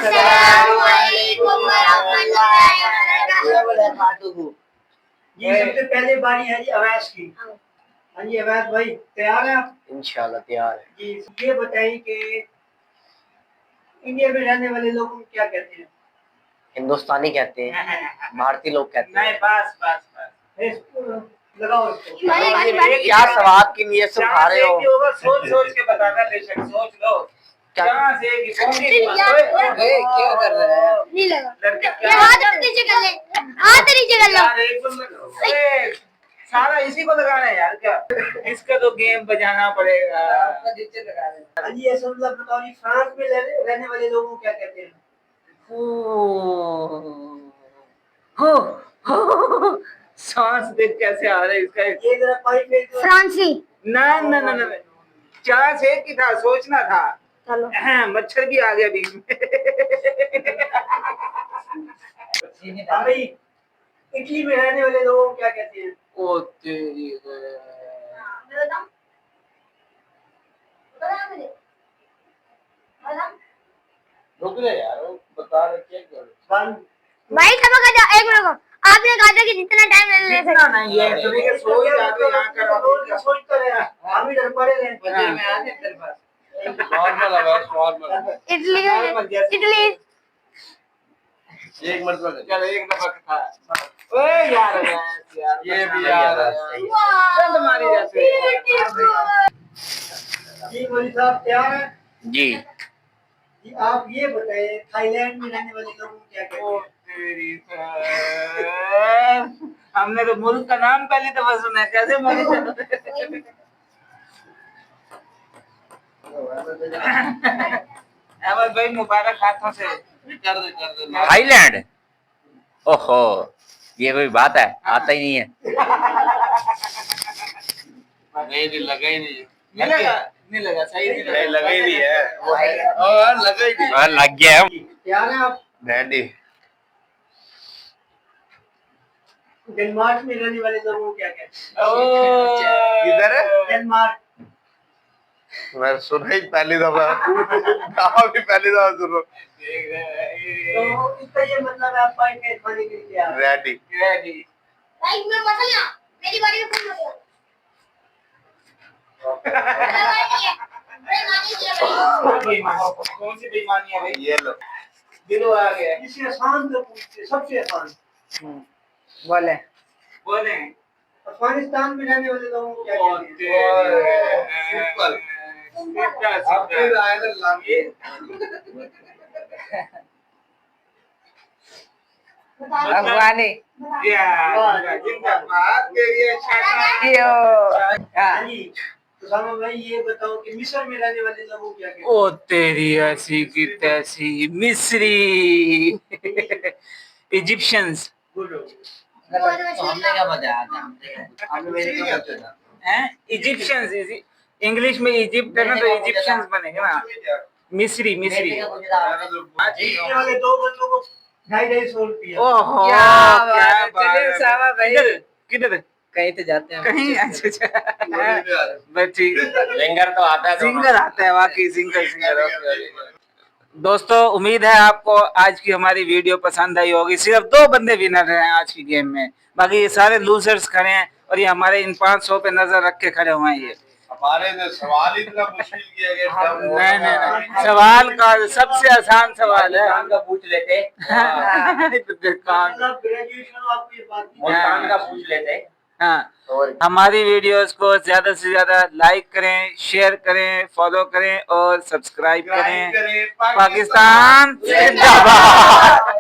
अस्सलामुअलैकुम वरहमतुल्लाहि वबरकातुहू। जी सबसे पहले बारी है जी अवैस की। हाँ जी अवैस भाई तैयार है आप? इंशाल्लाह तैयार है। जी ये बताइए कि इंडिया में रहने वाले लोगों को क्या कहते हैं? हिंदुस्तानी कहते हैं, भारतीय लोग कहते हैं। नहीं बस बस बस लगाओ इसको। क्या सवाल के लिए सुखा रहे हो? सोच सोच के बताना बेशक सोच लो। क्या क्या से क्या कर रहे हैं? नहीं लगा लड़के ये हाथ नीचे कर ले, हाथ नीचे कर लो। सारा इसी को लगाना है यार क्या? इसका तो गेम बजाना पड़ेगा। हाँ जी ऐसा मतलब बताओ जी फ्रांस में रहने वाले लोगों को क्या कहते हैं? सांस देख कैसे आ रहा है इसका। ये जरा पाइप में जो फ्रांसी ना ना ना ना चांस एक ही था, सोचना था। चलो मच्छर भी आ गया बीच में। हाँ भाई इटली में रहने वाले लोगों को क्या कहते हैं? ओ तेरी रुक रहे यार, बता रहे चेक कर। भाई सब का जा एक मिनट को आपने कहा था कि जितना टाइम ले जितना नहीं है तुम्हें के सोच जाते यहां कर सोच कर रहे हैं हम ही डर पड़े हैं बजर में आ जाए तेरे पास। नॉर्मल है बस नॉर्मल। इटली इटली एक मरतबा चल एक दफा खा। ओए यार ये भी यार चल मारी जाते जी मोदी साहब तैयार है? जी जी आप ये बताइए थाईलैंड में रहने वाले लोगों को क्या कहते ओ हैं? तेरी हमने तो मुल्क का नाम पहली दफा सुना है, कैसे मारी जाते। अहमद भाई मुबारक हाथों से कर दे थाईलैंड। ओहो ये कोई बात है, आता ही नहीं है। लगा ही नहीं नहीं लगा सही नहीं लगा ही नहीं है। और लगा ही नहीं। लग गया है। तैयार है आप? रेडी। डेनमार्क में रहने वाले लोगों को क्या कहते हैं? किधर है? डेनमार्क। मैं सुना ही पहली दफा। नाम भी पहली दफा सुन रहा हूँ। तो इसका ये मतलब है आप पाइप में खाने के लिए तैयार हैं? रेडी। रेडी भाई मैं मसला मेरी बारी में फोन मत कौन सी बेईमानी है भाई? ये लो। दिलो आ गया। इससे आसान तो पूछते सबसे आसान बोले बोले अफगानिस्तान में रहने वाले लोगों को क्या कहते हैं? अफगानी हाँ जी तो सामा भाई ये बताओ कि मिस्र में रहने वाले लोगों को क्या कहते हैं? ओ तेरी ऐसी की तैसी मिस्री इजिप्शियंस। हमने क्या बताया था? इजिप्शियंस इंग्लिश में इजिप्ट है ना तो इजिप्शियंस बनेगा ना। मिस्री मिस्री। जीतने वाले दो बंदों को 250 रुपया। ओहो क्या चलिए सावा भाई किधर कहीं तो जाते हैं। कहीं अच्छा बस ठीक। सिंगर तो आता है। सिंगर आता है वाकई सिंगर। दोस्तों उम्मीद है आपको आज की हमारी वीडियो पसंद आई होगी। सिर्फ 2 बंदे विनर हैं आज की गेम में, बाकी ये सारे लूजर्स खड़े हैं और ये हमारे इन 500 पे नजर रख के खड़े हुए हैं। ये हमारे ने सवाल इतना मुश्किल किया गया। नहीं सवाल का सबसे आसान सवाल है। का पूछ लेते। मतलब ग्रेजुएशन आपको ये बात मुल्तान का पूछ लेते। हाँ हमारी वीडियोस को ज्यादा से ज्यादा लाइक करें, शेयर करें, फॉलो करें और सब्सक्राइब करें। पाकिस्तान जिंदाबाद।